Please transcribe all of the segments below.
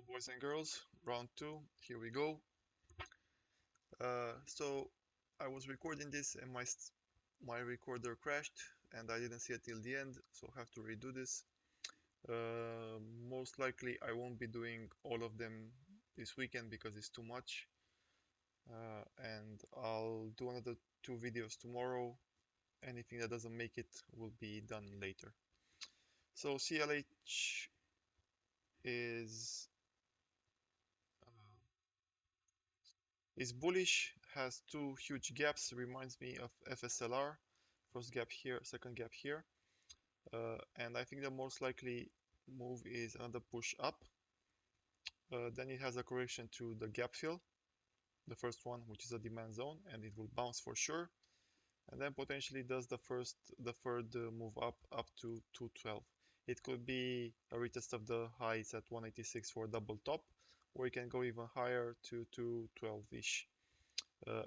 Boys and girls, round two, here we go. So I was recording this and my recorder crashed and I didn't see it till the end, so I have to redo this. Most likely I won't be doing all of them this weekend because it's too much. And I'll do another two videos tomorrow. Anything that doesn't make it will be done later. So CLH is is bullish, has two huge gaps, reminds me of FSLR, first gap here, second gap here. And I think the most likely move is another push up. Then it has a correction to the gap fill, the first one, which is a demand zone, and it will bounce for sure. And then potentially does the third move up to 212. It could be a retest of the highs at 186 for a double top, or it can go even higher to 212-ish.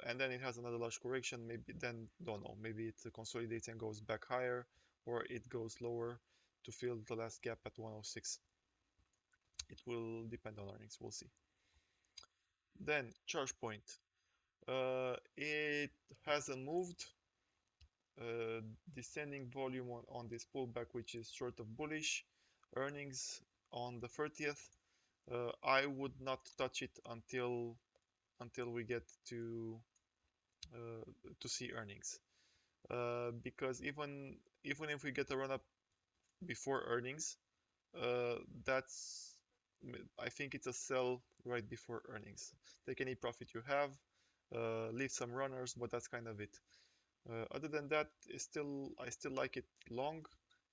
And then it has another large correction, maybe then don't know, maybe it consolidates and goes back higher, or it goes lower to fill the last gap at 106. It will depend on earnings, we'll see. Then charge point, it hasn't moved. Descending volume on this pullback, which is sort of bullish. Earnings on the 30th. I would not touch it until we get to see earnings. Because even if we get a run up before earnings, that's I think it's a sell right before earnings. Take any profit you have, leave some runners, but that's kind of it. Other than that, I still like it long.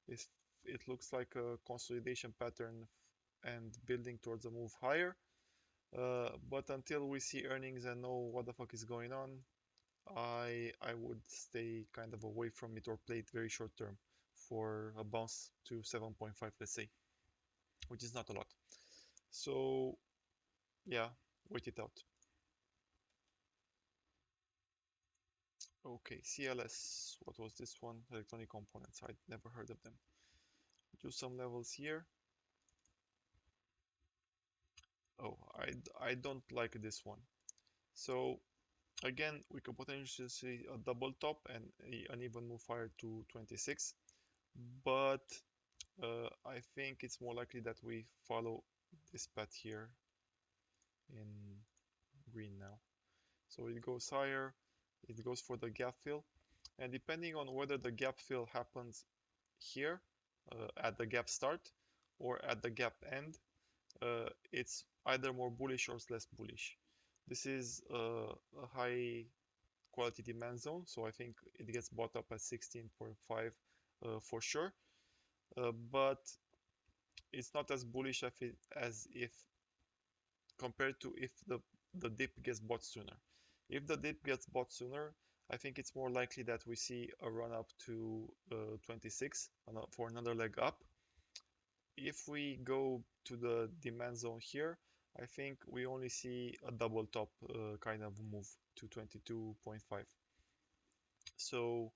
It looks like a consolidation pattern and building towards a move higher. But until we see earnings and know what the fuck is going on, I would stay kind of away from it or play it very short term for a bounce to 7.5, let's say, which is not a lot. So yeah, wait it out. Okay, CLS, what was this one? Electronic components, I'd never heard of them. Do some levels here. Oh, I don't like this one. So again, we could potentially see a double top and an even move higher to 26, but I think it's more likely that we follow this path here in green now. So it goes higher, it goes for the gap fill, and depending on whether the gap fill happens here at the gap start or at the gap end, it's either more bullish or less bullish. This is a high quality demand zone, so I think it gets bought up at 16.5 for sure, but it's not as bullish as if compared to if the dip gets bought sooner. If the dip gets bought sooner, I think it's more likely that we see a run up to 26 for another leg up. If we go to the demand zone here, I think we only see a double top kind of move to 22.5. So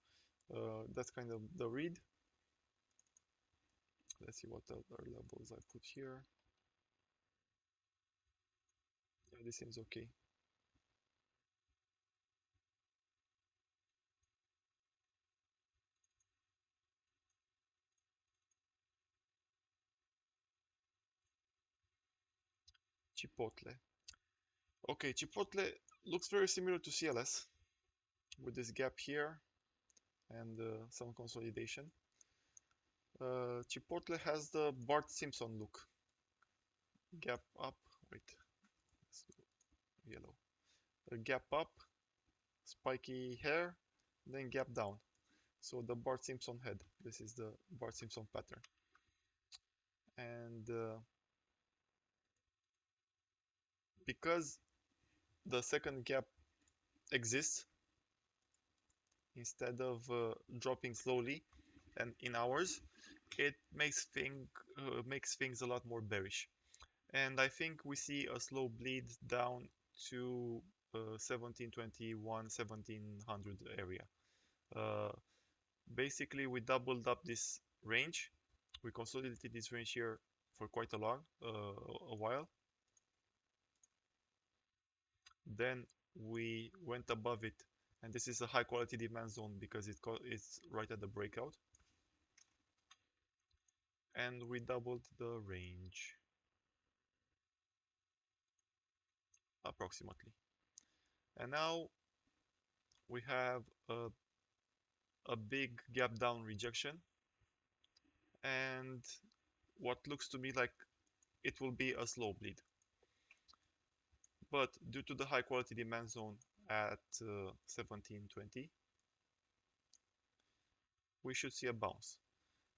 that's kind of the read. Let's see what other levels I put here. Yeah, this seems okay. Chipotle. Okay, Chipotle looks very similar to CLS with this gap here and some consolidation. Chipotle has the Bart Simpson look. Gap up, wait, let's do yellow. A gap up, spiky hair, then gap down. So the Bart Simpson head. This is the Bart Simpson pattern. And because the second gap exists, instead of dropping slowly and in hours, it makes things a lot more bearish. And I think we see a slow bleed down to 1721, 1700 area. Basically, we doubled up this range. We consolidated this range here for quite a while. Then we went above it, and this is a high quality demand zone because it's right at the breakout, and we doubled the range approximately. And now we have a big gap down rejection, and what looks to me like it will be a slow bleed. But due to the high quality demand zone at 1720, we should see a bounce.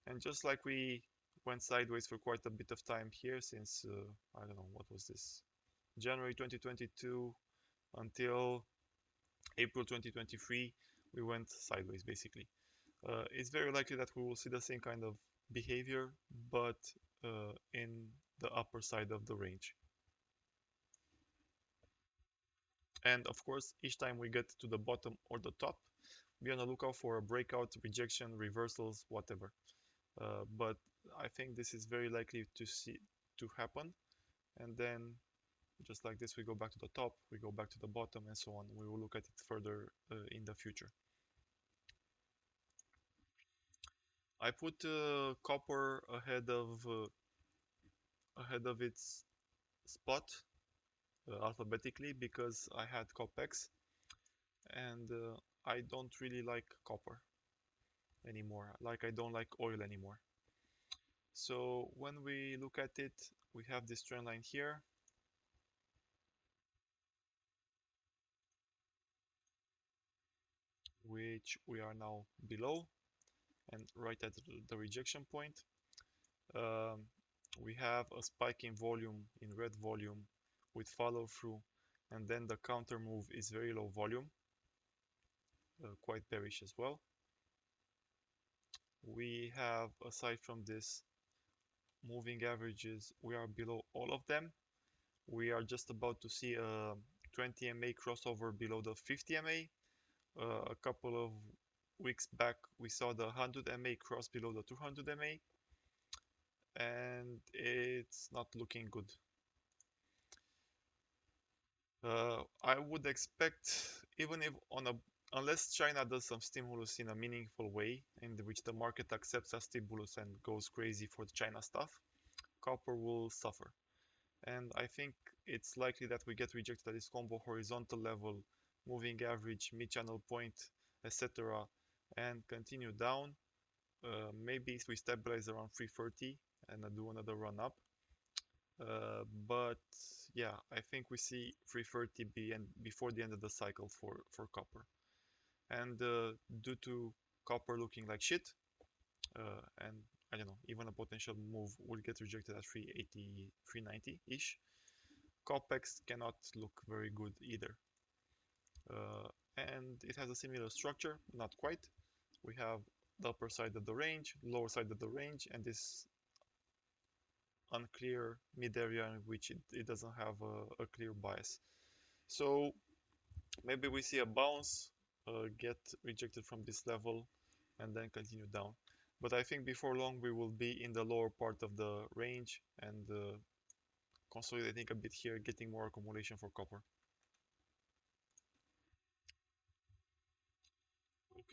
And just like we went sideways for quite a bit of time here since, I don't know, what was this? January 2022 until April 2023, we went sideways basically. It's very likely that we will see the same kind of behavior, but in the upper side of the range. And of course, each time we get to the bottom or the top, be on the lookout for a breakout, rejection, reversals, whatever. But I think this is very likely to happen. And then just like this, we go back to the top, we go back to the bottom, and so on. We will look at it further in the future. I put copper ahead of its spot alphabetically because I had COPX, and I don't really like copper anymore. Like I don't like oil anymore. So when we look at it, we have this trend line here, which we are now below and right at the rejection point. Um, we have a spike in volume, in red volume, with follow through, and then the counter move is very low volume, quite bearish as well. We have, aside from this, moving averages, we are below all of them. We are just about to see a 20 MA crossover below the 50 MA. A couple of weeks back, we saw the 100 MA cross below the 200 MA, and it's not looking good. I would expect, even if unless China does some stimulus in a meaningful way, in which the market accepts as stimulus and goes crazy for the China stuff, copper will suffer. And I think it's likely that we get rejected at this combo horizontal level, moving average, mid-channel point, etc., and continue down. Maybe we stabilize around 330 and do another run up. But yeah, I think we see 330 before the end of the cycle for copper. And due to copper looking like shit, and I don't know, even a potential move will get rejected at 380, 390-ish. COPX cannot look very good either. And it has a similar structure, not quite. We have the upper side of the range, lower side of the range, and this unclear mid area in which it doesn't have a clear bias. So maybe we see a bounce, get rejected from this level, and then continue down. But I think before long we will be in the lower part of the range and consolidating a bit here, getting more accumulation for copper.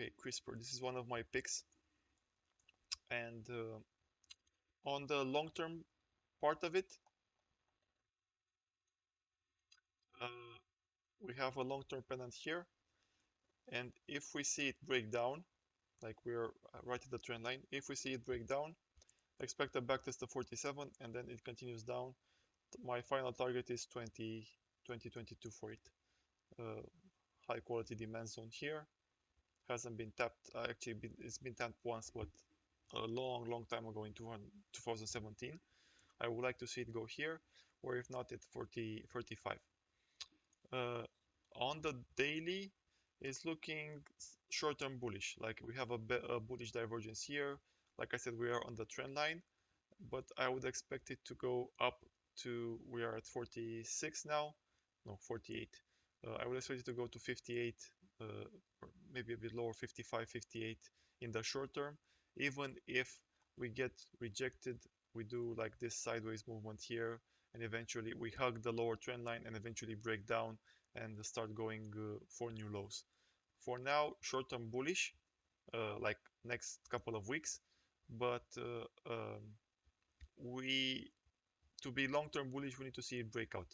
Okay, CRISPR, this is one of my picks. And on the long-term part of it, uh, we have a long-term pendant here. And if we see it break down, like we're right at the trend line, if we see it break down, expect a backtest of 47 and then it continues down. My final target is 2022 for it. High quality demand zone here. Hasn't been tapped, it's been tapped once, but a long time ago in 2017. I would like to see it go here, or if not at 35. On the daily, it's looking short-term bullish. Like we have a bullish divergence here. Like I said, we are on the trend line, but I would expect it to go up to, we are at 46 now, no, 48. I would expect it to go to 58, or maybe a bit lower, 55, 58 in the short term. Even if we get rejected, we do like this sideways movement here, and eventually we hug the lower trend line and eventually break down and start going for new lows. For now, short-term bullish, like next couple of weeks, but we to be long-term bullish, we need to see it break out.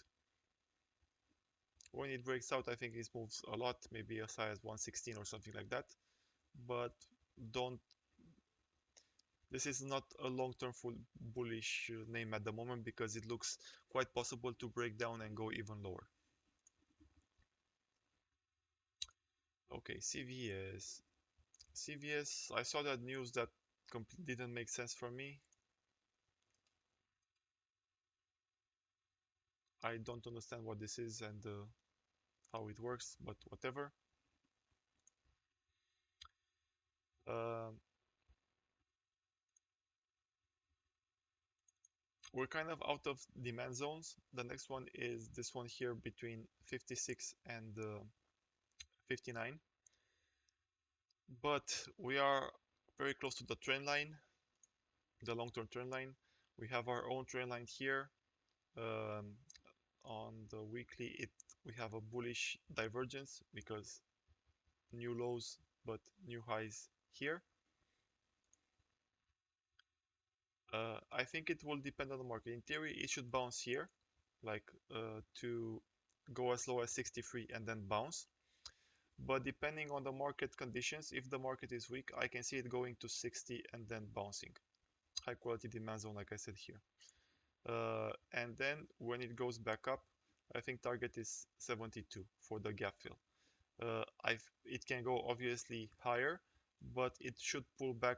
When it breaks out, I think it moves a lot, maybe as high as 116 or something like that. But don't. This is not a long-term full bullish name at the moment because it looks quite possible to break down and go even lower. Okay, CVS. CVS, I saw that news that didn't make sense for me. I don't understand what this is and how it works, but whatever. Um, we're kind of out of demand zones. The next one is this one here between 56 and 59. But we are very close to the trend line, the long-term trend line. We have our own trend line here. Um, on the weekly, we have a bullish divergence because new lows but new highs here. I think it will depend on the market. In theory, it should bounce here, like to go as low as 63 and then bounce. But depending on the market conditions, if the market is weak, I can see it going to 60 and then bouncing. High quality demand zone, like I said here. And then when it goes back up, I think target is 72 for the gap fill. It can go obviously higher, but it should pull back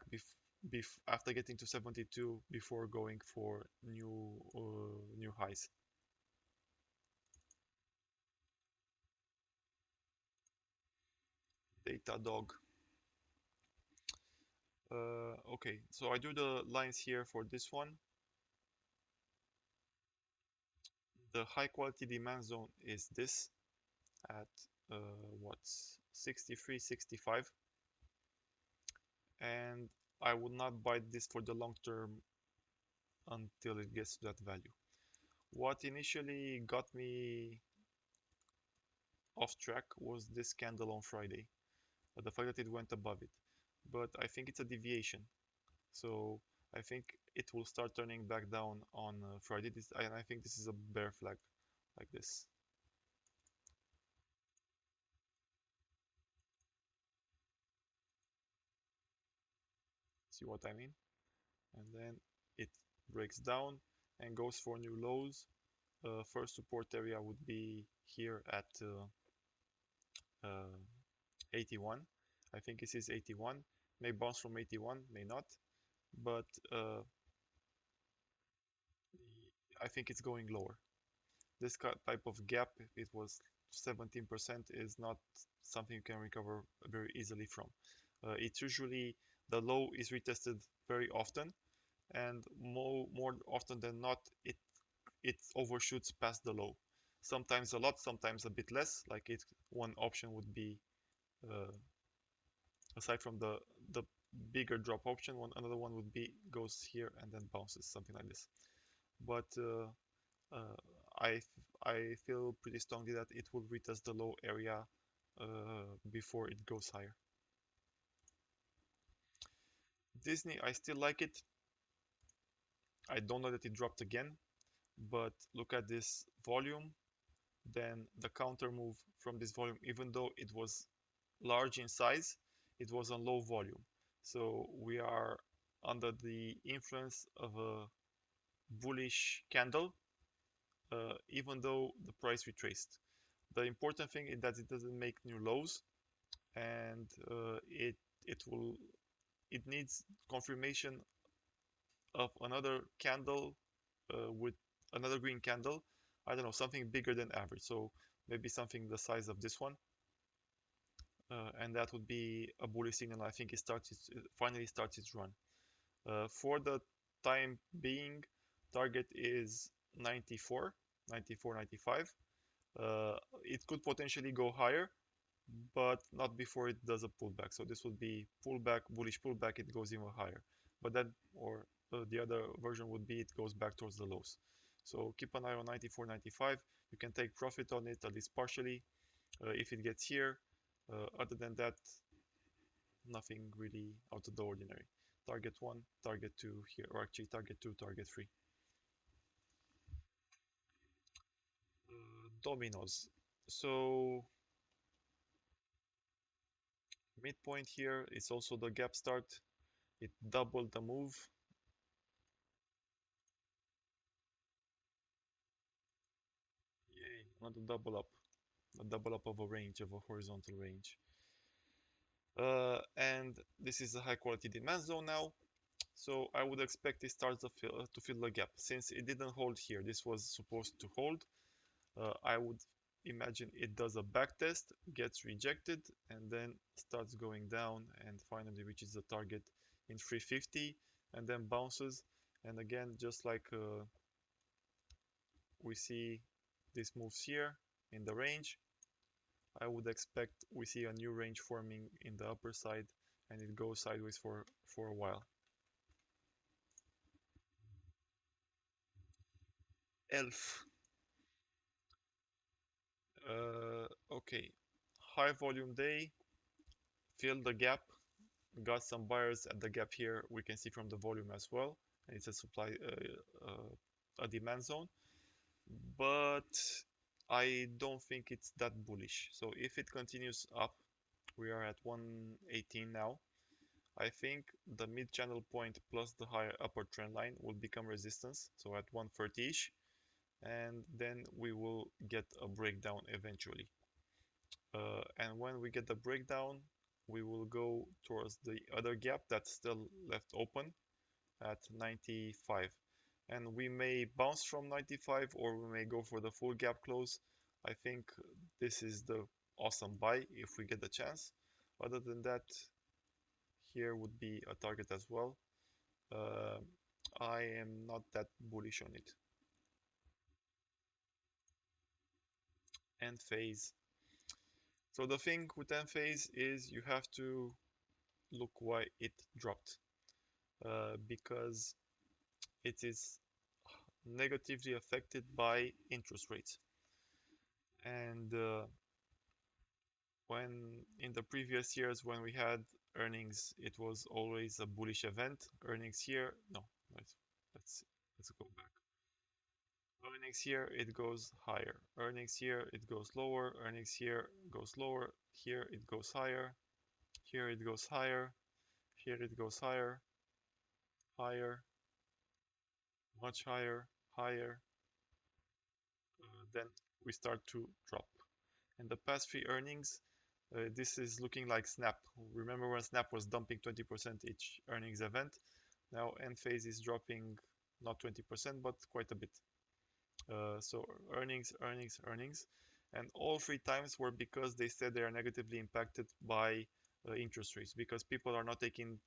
after getting to 72 before going for new highs. DDOG. Okay, so I do the lines here for this one. The high quality demand zone is this at what's 63, 65, and I would not buy this for the long term until it gets to that value. What initially got me off track was this candle on Friday, the fact that it went above it. But I think it's a deviation, so I think it will start turning back down on Friday. And I think this is a bear flag, like this. See what I mean? And then it breaks down and goes for new lows. First support area would be here at 81. I think this is 81. May bounce from 81, may not, but I think it's going lower. This type of gap, if it was 17%, is not something you can recover very easily from. It's usually the low is retested very often, and more often than not, it overshoots past the low. Sometimes a lot, sometimes a bit less. Like one option would be, aside from the bigger drop option, another one would be goes here and then bounces, something like this. But uh, I I feel pretty strongly that it will retest the low area before it goes higher. Disney, I still like it. I don't know that it dropped again, but look at this volume. Then the counter move from this volume, even though it was large in size, it was on low volume. So we are under the influence of a bullish candle, even though the price retraced. The important thing is that it doesn't make new lows, and it needs confirmation of another candle with another green candle. I don't know, something bigger than average. So maybe something the size of this one, and that would be a bullish signal. I think it finally starts its run. For the time being, target is 94, 94, 95. It could potentially go higher, but not before it does a pullback. So this would be pullback, bullish pullback, it goes even higher. But that, or the other version would be it goes back towards the lows. So keep an eye on 94.95. You can take profit on it, at least partially, if it gets here. Other than that, nothing really out of the ordinary. Target 1, target 2 here, or actually target 2, target 3. Dominoes. So midpoint here is also the gap start. It doubled the move. Yay, not a double up of a range, of a horizontal range. And this is a high quality demand zone now. So I would expect it starts to fill the gap. Since it didn't hold here, this was supposed to hold. I would imagine it does a back test, gets rejected, and then starts going down and finally reaches the target in 350 and then bounces. And again, just like we see this moves here in the range, I would expect we see a new range forming in the upper side and it goes sideways for a while. ELF. Okay, high volume day, fill the gap, got some buyers at the gap here. We can see from the volume as well. It's a supply, a demand zone, but I don't think it's that bullish. So if it continues up, we are at 118 now. I think the mid channel point plus the higher upper trend line will become resistance. So at 130-ish, and then we will get a breakdown eventually. And when we get the breakdown, we will go towards the other gap that's still left open at 95. And we may bounce from 95 or we may go for the full gap close. I think this is the awesome buy if we get the chance. Other than that, here would be a target as well. I am not that bullish on it. End phase. So the thing with end phase is you have to look why it dropped. Because it is negatively affected by interest rates. And when in the previous years when we had earnings, it was always a bullish event. Earnings here, no, let's let's go back. Earnings here, it goes higher. Earnings here, it goes lower. Earnings here goes lower. Here it goes higher. Here it goes higher. Here it goes higher, higher, much higher, higher. Then we start to drop. And the past three earnings, this is looking like Snap. Remember when Snap was dumping 20% each earnings event? Now end phase is dropping not 20%, but quite a bit. So earnings, earnings, earnings. And all three times were because they said they are negatively impacted by interest rates because people are not taking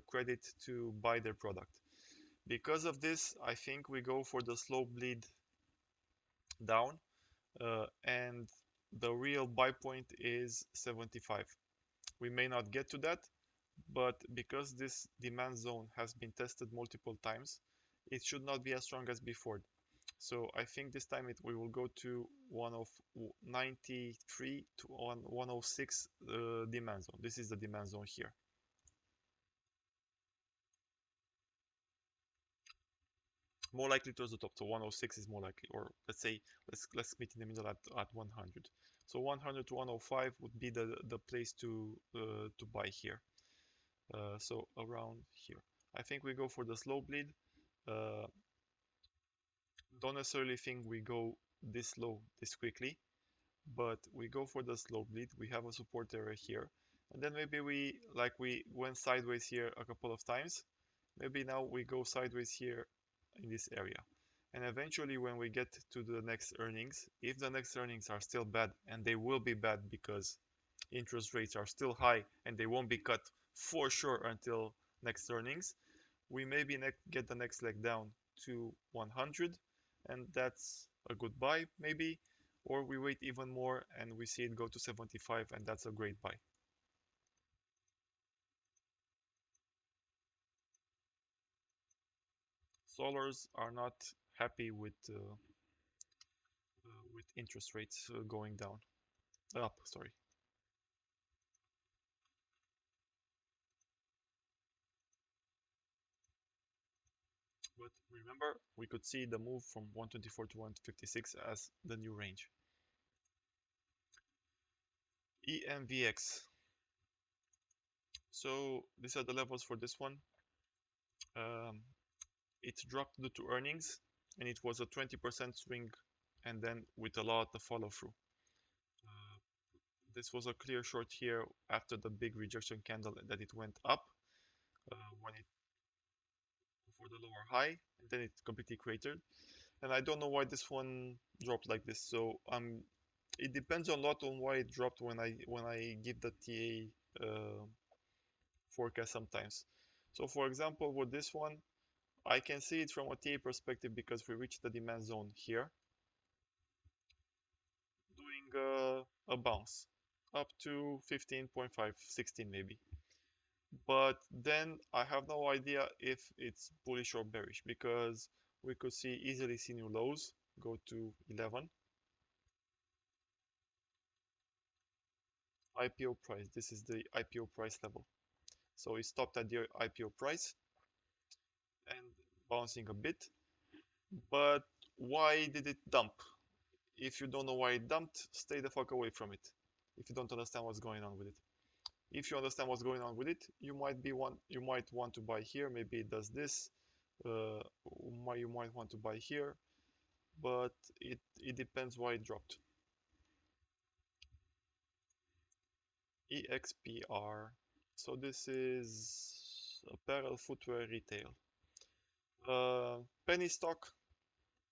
credit to buy their product. Because of this, I think we go for the slow bleed down and the real buy point is 75. We may not get to that, but because this demand zone has been tested multiple times, it should not be as strong as before. So I think this time we will go to 193 to 106 demand zone. This is the demand zone here. More likely towards the top, so 106 is more likely, or let's say let's meet in the middle at 100. So 100 to 105 would be the place to buy here. So around here, I think we go for the slow bleed. Don't necessarily think we go this low this quickly, but we go for the slow bleed. We have a support area here, and then maybe we went sideways here a couple of times. Maybe now we go sideways here in this area. And eventually when we get to the next earnings, if the next earnings are still bad, and they will be bad because interest rates are still high and they won't be cut for sure until next earnings, we maybe get the next leg down to 100, and that's a good buy maybe, or we wait even more and we see it go to 75, and that's a great buy. Solars are not happy with interest rates going down up, sorry. But remember, we could see the move from 124 to 156 as the new range. ENVX. So these are the levels for this one. Um, it dropped due to earnings, and it was a 20% swing, and then with a lot of follow through. This was a clear short here after the big rejection candle that it went up when it for the lower high, and then it completely cratered. And I don't know why this one dropped like this. So it depends a lot on why it dropped when I give the TA forecast sometimes. So for example, with this one, I can see it from a TA perspective because we reached the demand zone here, doing a bounce up to 15.5, 16 maybe. But then I have no idea if it's bullish or bearish because we could easily see new lows go to 11. IPO price, this is the IPO price level. So it stopped at the IPO price and bouncing a bit. But why did it dump? If you don't know why it dumped, stay the fuck away from it. If you don't understand what's going on with it. If you understand what's going on with it, you might want to buy here. Maybe it does this. You might want to buy here, but it depends why it dropped. EXPR. So this is apparel, footwear, retail. Penny stock,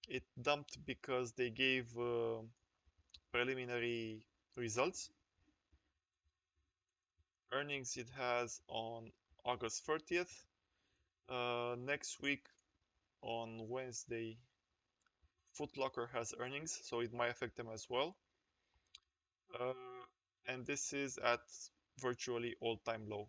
it dumped because they gave preliminary results. Earnings it has on August 30th. Next week on Wednesday, Foot Locker has earnings, so it might affect them as well. Uh, and this is at virtually all-time low.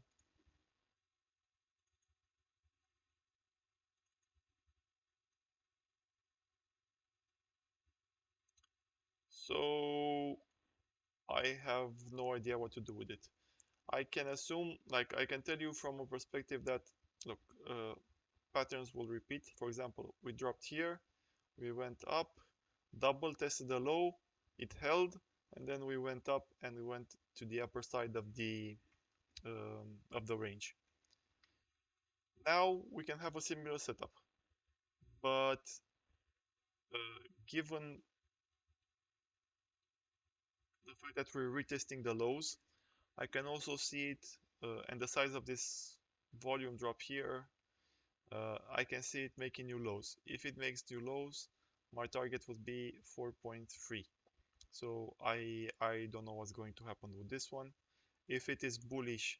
So I have no idea what to do with it. I can assume, like I can tell you from a perspective that, look, patterns will repeat. For example, we dropped here, we went up, double tested the low, it held, and then we went up and we went to the upper side of the range. Now we can have a similar setup, but given the fact that we're retesting the lows, I can also see it and the size of this volume drop here. I can see it making new lows. If it makes new lows, my target would be 4.3. So I don't know what's going to happen with this one. If it is bullish,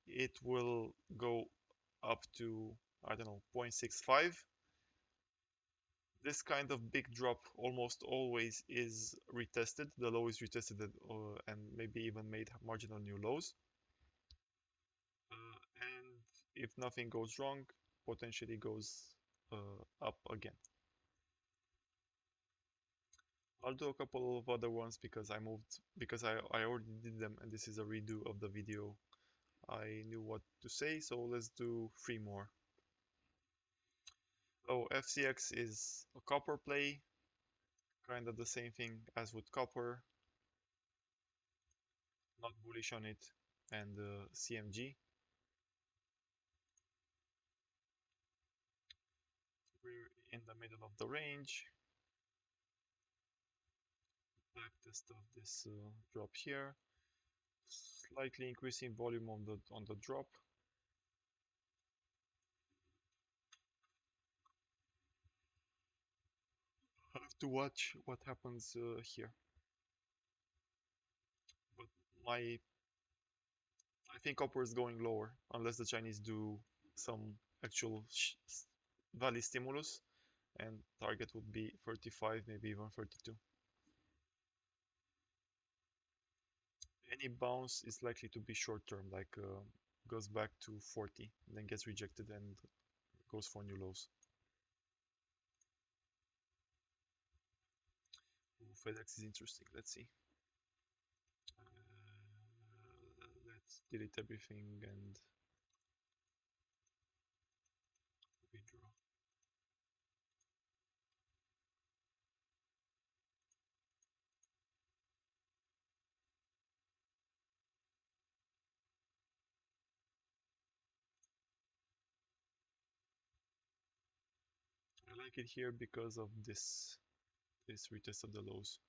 it will go up to, I don't know, 0.65. This kind of big drop almost always is retested. The low is retested and maybe even made marginal new lows. And if nothing goes wrong, potentially goes up again. I'll do a couple of other ones because I already did them and this is a redo of the video. I knew what to say, so let's do 3 more. Oh, FCX is a copper play, kind of the same thing as with copper, not bullish on it, and CMG. We're in the middle of the range. Back test of this drop here. Slightly increasing volume on the drop. Have to watch what happens here. But I think copper is going lower unless the Chinese do some actual value stimulus, and target would be 35, maybe even 32. Any bounce is likely to be short term, like goes back to 40, then gets rejected and goes for new lows. FedEx is interesting. Let's see. Let's delete everything and withdraw. I like it here because of this retest of the lows.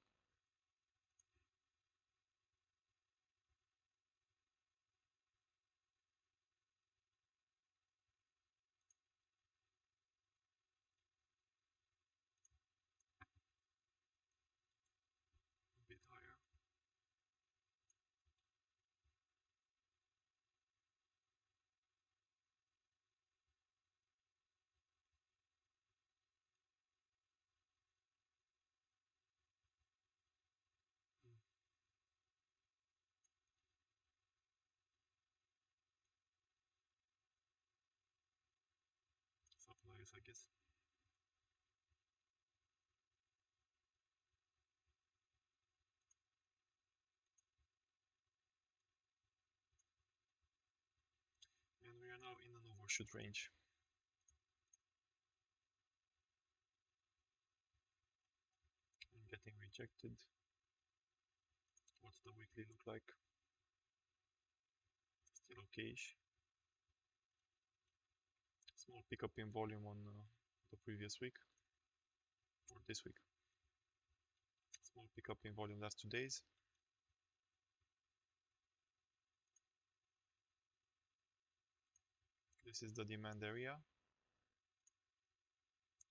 A bit higher. Supplies, I guess. And we are now in an overshoot range. And getting rejected. What's the weekly look like? Still okay-ish. Small pickup in volume on the previous week, or this week. Small pickup in volume last 2 days. This is the demand area,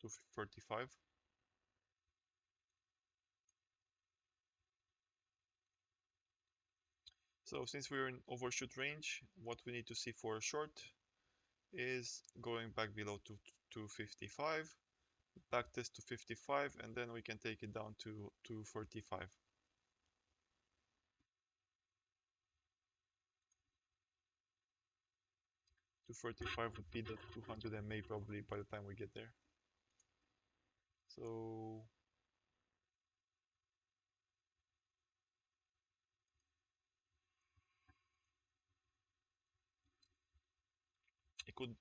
235. So since we're in overshoot range, what we need to see for a short is going back below to 255, backtest to 55, and then we can take it down to 245. 245 would be the 200 MA probably by the time we get there. So it could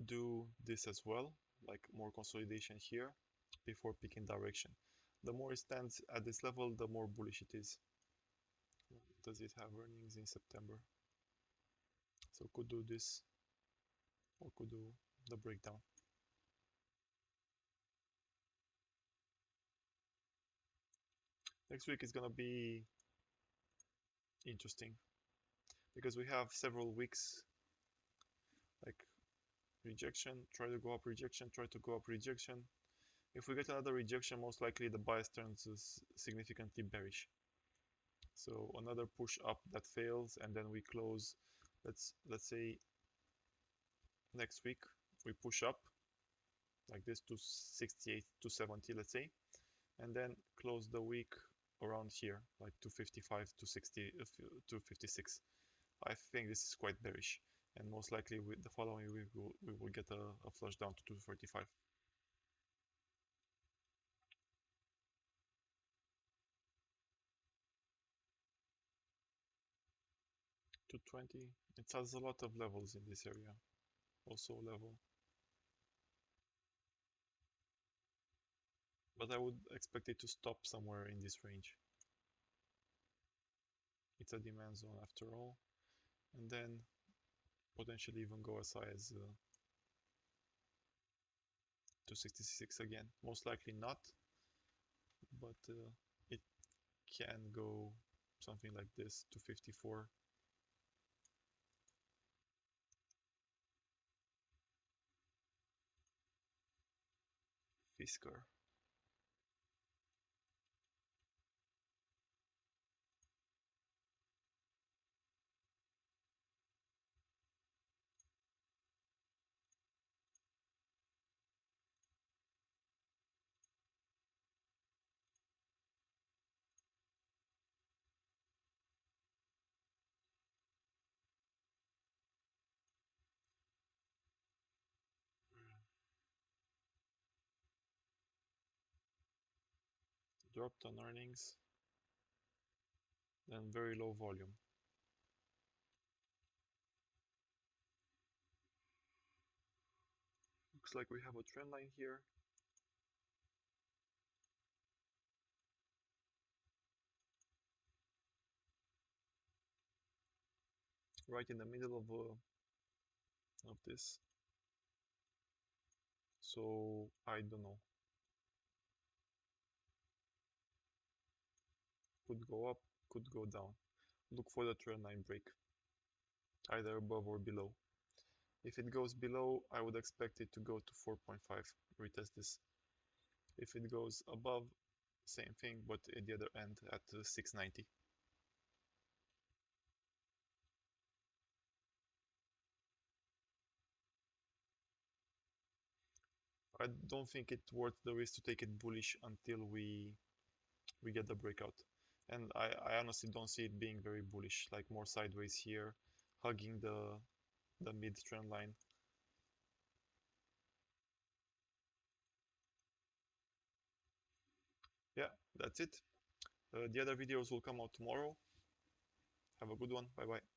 do this as well, like more consolidation here before picking direction. The more it stands at this level, the more bullish it is. Does it have earnings in September? So could do this, or could do the breakdown. Next week is gonna be interesting because we have several weeks like rejection, try to go up, rejection, try to go up, rejection. If we get another rejection, most likely the bias turns significantly bearish. So another push up that fails, and then we close. Let's say next week we push up like this to 68 to 70, let's say, and then close the week around here, like 255 to 60 to 56. I think this is quite bearish, and most likely with the following week we will get a flush down to 245. 220. It has a lot of levels in this area. Also level. But I would expect it to stop somewhere in this range. It's a demand zone after all. And then potentially even go as high as 266 again. Most likely not, but it can go something like this, 254. Fisker. dropped on earnings, then very low volume. Looks like we have a trend line here. Right in the middle of this. So I don't know. Could go up, could go down. Look for the trend line break, either above or below. If it goes below, I would expect it to go to 4.5, retest this. If it goes above, same thing, but at the other end at 690. I don't think it's worth the risk to take it bullish until we get the breakout. And I honestly don't see it being very bullish, like more sideways here, hugging the mid trend line. Yeah, that's it. The other videos will come out tomorrow. Have a good one. Bye bye.